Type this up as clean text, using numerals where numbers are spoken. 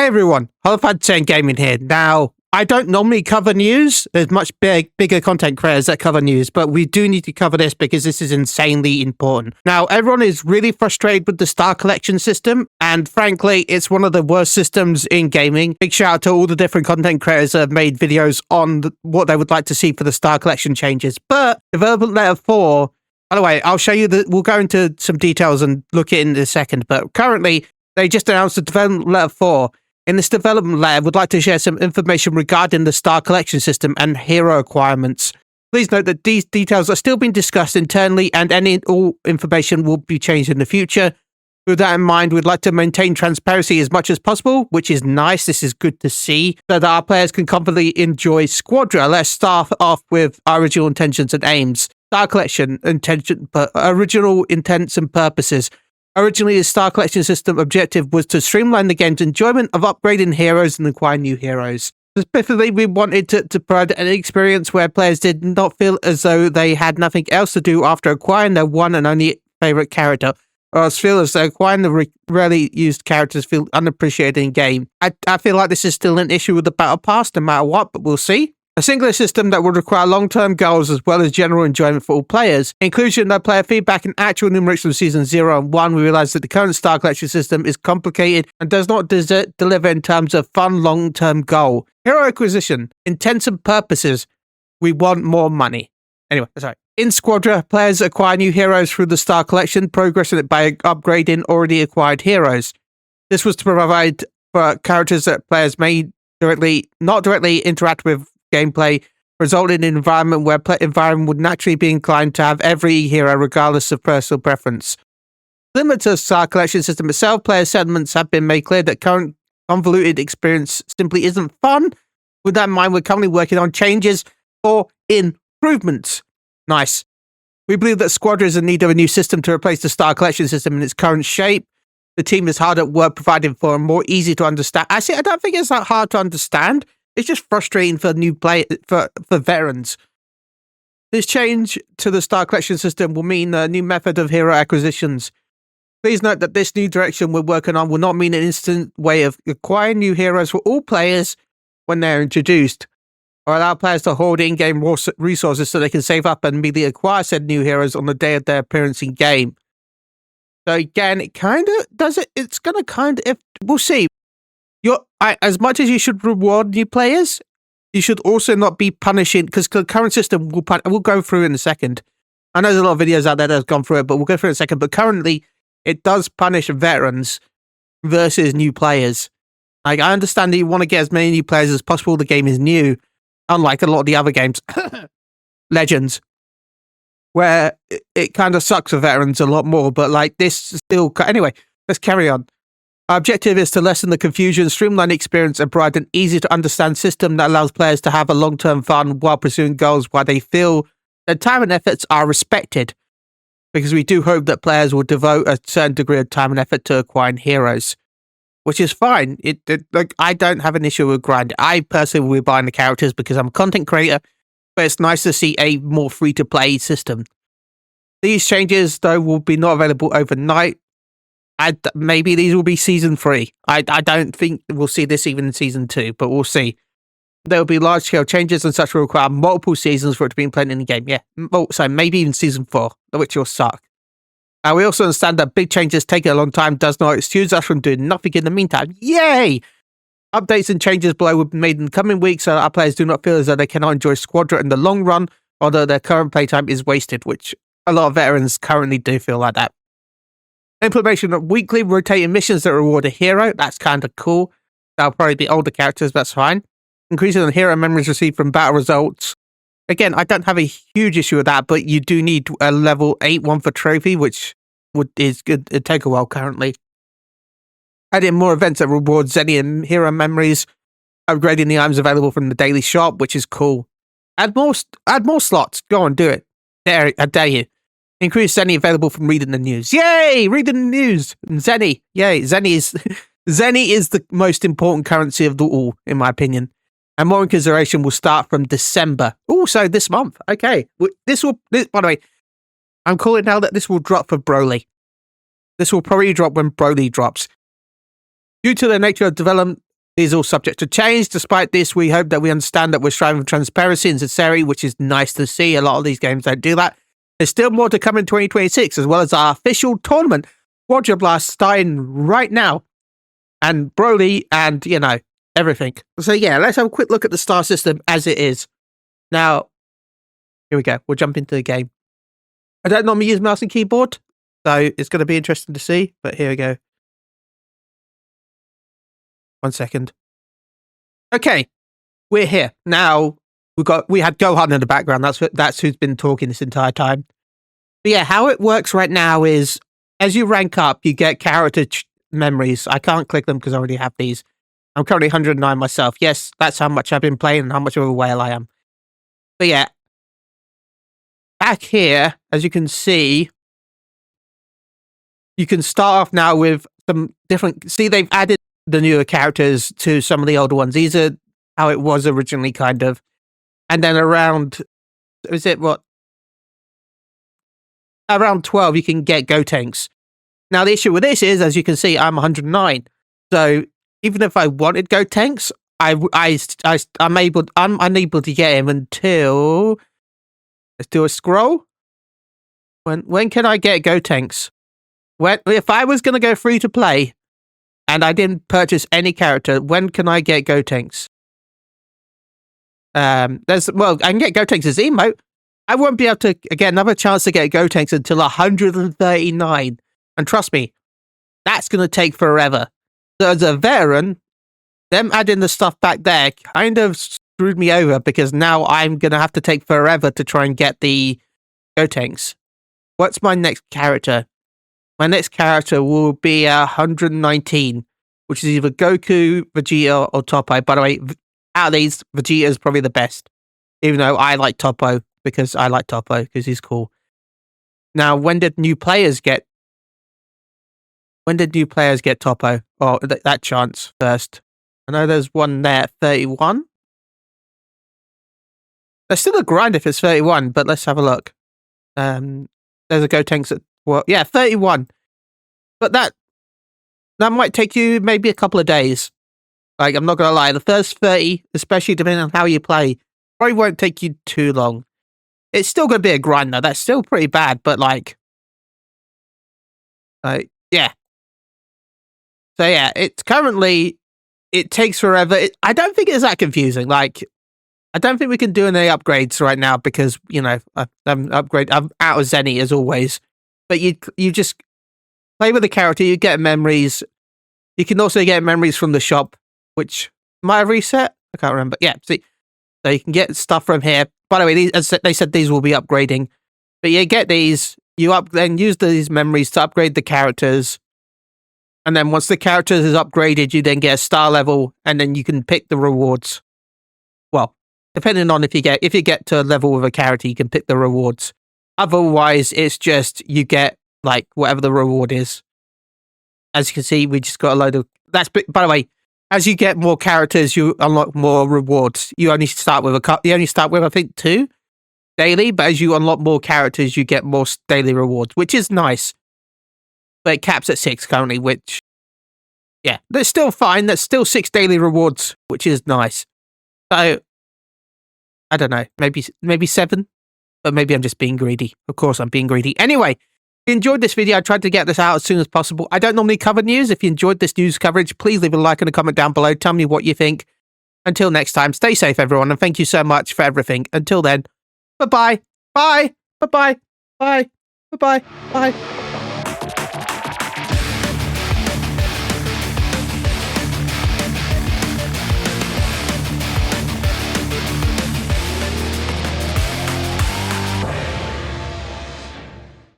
Hey everyone, Holofan10 Gaming here. Now, I don't normally cover news. There's much bigger content creators that cover news, but we do need to cover this because this is insanely important. Now, everyone is really frustrated with the Star Collection system, and frankly, it's one of the worst systems in gaming. Big shout out to all the different content creators that have made videos on what they would like to see for the Star Collection changes. But Development Letter 4, by the way, I'll show you we'll go into some details and look at it in a second, but currently, they just announced the Development Letter 4. In this development letter, we'd like to share some information regarding the Star Collection system and hero requirements. Please note that these details are still being discussed internally and all information will be changed in the future. With that in mind, we'd like to maintain transparency as much as possible, which is nice. This is good to see, so that our players can confidently enjoy Squadra. Let's start off with our original intentions and aims. Star Collection original intents and purposes. Originally, the Star Collection system objective was to streamline the game's enjoyment of upgrading heroes and acquiring new heroes. Specifically, we wanted to provide an experience where players did not feel as though they had nothing else to do after acquiring their one and only favourite character, or else feel as though acquiring the rarely used characters feel unappreciated in-game. I feel like this is still an issue with the Battle Pass, no matter what, but we'll see. A singular system that would require long-term goals as well as general enjoyment for all players. Inclusion of player feedback and actual numerics from Season 0 and 1, we realise that the current Star Collection system is complicated and does not deliver in terms of fun long-term goal. Hero acquisition, intents and purposes, we want more money. Anyway, sorry. In Squadra, players acquire new heroes through the Star Collection, progressing it by upgrading already acquired heroes. This was to provide for characters that players may not directly interact with gameplay, resulting in an environment where environment would naturally be inclined to have every hero regardless of personal preference. Similar to the Star Collection system itself, player sentiments have been made clear that current convoluted experience simply isn't fun. With that in mind, we're currently working on changes or improvements. Nice. We believe that Squadra is in need of a new system to replace the Star Collection system in its current shape. The team is hard at work providing for a more easy to understand. Actually, I don't think it's that hard to understand. It's just frustrating for for veterans. This change to the Star Collection system will mean a new method of hero acquisitions. Please note that this new direction we're working on will not mean an instant way of acquiring new heroes for all players when they're introduced, or allow players to hoard in-game resources so they can save up and immediately acquire said new heroes on the day of their appearance in game. So again, it kind of does it. It's going to kind of, we'll see. As much as you should reward new players, you should also not be punishing, because the current system we'll go through in a second. I know there's a lot of videos out there that have gone through it, but we'll go through it in a second. But currently, it does punish veterans versus new players. Like, I understand that you want to get as many new players as possible. The game is new, unlike a lot of the other games, Legends, where it kind of sucks for veterans a lot more. But like this still, anyway, let's carry on. Our objective is to lessen the confusion, streamline the experience, and provide an easy-to-understand system that allows players to have a long-term fun while pursuing goals while they feel their time and efforts are respected. Because we do hope that players will devote a certain degree of time and effort to acquiring heroes, which is fine. Like, I don't have an issue with grind. I personally will be buying the characters because I'm a content creator, but it's nice to see a more free-to-play system. These changes, though, will be not available overnight. Maybe these will be Season 3. I don't think we'll see this even in Season 2, but we'll see. There will be large-scale changes and such will require multiple seasons for it to be implemented in the game. Yeah, so maybe even Season 4, which will suck. We also understand that big changes taking a long time does not excuse us from doing nothing in the meantime. Yay! Updates and changes below will be made in the coming weeks so that our players do not feel as though they cannot enjoy Squadra in the long run, although their current playtime is wasted, which a lot of veterans currently do feel like that. Implementation of weekly rotating missions that reward a hero. That's kind of cool. That'll probably be older characters, but that's fine. Increasing the hero memories received from battle results. Again, I don't have a huge issue with that, but you do need a level 8 one for trophy, which is good. It'd take a while currently. Adding more events that reward Zenny hero memories. Upgrading the items available from the daily shop, which is cool. Add more slots. Go on, do it. I dare you. Increase Zenny available from reading the news. Yay! Reading the news. Zenny. Yay. Zenny is the most important currency of the all, in my opinion. And more in consideration will start from December. Also this month. Okay. By the way, I'm calling now that this will drop for Broly. This will probably drop when Broly drops. Due to the nature of development These are all subject to change. Despite this, we hope that we understand that we're striving for transparency and sincerity, which is nice to see. A lot of these games don't do that. There's still more to come in 2026, as well as our official tournament, Squadra Blast, starting right now. And Broly and, you know, everything. So yeah, let's have a quick look at the star system as it is. Now, here we go. We'll jump into the game. I don't normally use mouse and keyboard, so it's going to be interesting to see, but here we go. 1 second. Okay, we're here. Now, we had Gohan in the background. That's who's been talking this entire time. But yeah, how it works right now is, as you rank up, you get character memories. I can't click them because I already have these. I'm currently 109 myself. Yes, that's how much I've been playing and how much of a whale I am. But yeah, back here, as you can see, you can start off now with some different... See, they've added the newer characters to some of the older ones. These are how it was originally, kind of. And then around... Is it what? Around 12, you can get Gotenks. Now, the issue with this is, as you can see, I'm 109. So, even if I wanted Gotenks, I'm unable to get him until... Let's do a scroll. When can I get Gotenks? If I was going to go free to play and I didn't purchase any character, when can I get Gotenks? I can get Gotenks as emote. I won't be able to get another chance to get Gotenks until 139. And trust me, that's going to take forever. So as a veteran, them adding the stuff back there kind of screwed me over because now I'm going to have to take forever to try and get the Gotenks. What's my next character? My next character will be 119, which is either Goku, Vegeta, or Toppo. By the way, out of these, Vegeta is probably the best. Even though I like Toppo because he's cool. Now, when did new players get Toppo? Oh, that chance first. I know there's one there at 31. There's still a grind if it's 31, but let's have a look. There's a Gotenks at 31. But that might take you maybe a couple of days. Like, I'm not gonna lie, the first 30, especially depending on how you play, probably won't take you too long. It's still gonna be a grind though. That's still pretty bad, but like yeah. So yeah, it's currently, it takes forever. I don't think it's that confusing. Like, I don't think we can do any upgrades right now because, you know, I'm out of Zenny as always. But you just play with the character, you get memories. You can also get memories from the shop, which might have reset. I can't remember. Yeah, see, so you can get stuff from here. By the way, as they said, these will be upgrading. But you get these, then use these memories to upgrade the characters. And then once the characters is upgraded, you then get a star level, and then you can pick the rewards. Well, depending on if you get to a level with a character, you can pick the rewards. Otherwise, it's just you get like whatever the reward is. As you can see, we just got a load of... By the way, as you get more characters, you unlock more rewards. You only start with I think 2 daily, but as you unlock more characters, you get more daily rewards, which is nice. But it caps at 6 currently, which, yeah, that's still fine. That's still 6 daily rewards, which is nice. So, I don't know, maybe 7, but maybe I'm just being greedy. Of course, I'm being greedy. Anyway, if you enjoyed this video, I tried to get this out as soon as possible. I don't normally cover news. If you enjoyed this news coverage, please leave a like and a comment down below. Tell me what you think. Until next time, stay safe, everyone, and thank you so much for everything. Until then, bye-bye. Bye. Bye-bye. Bye. Bye-bye. Bye.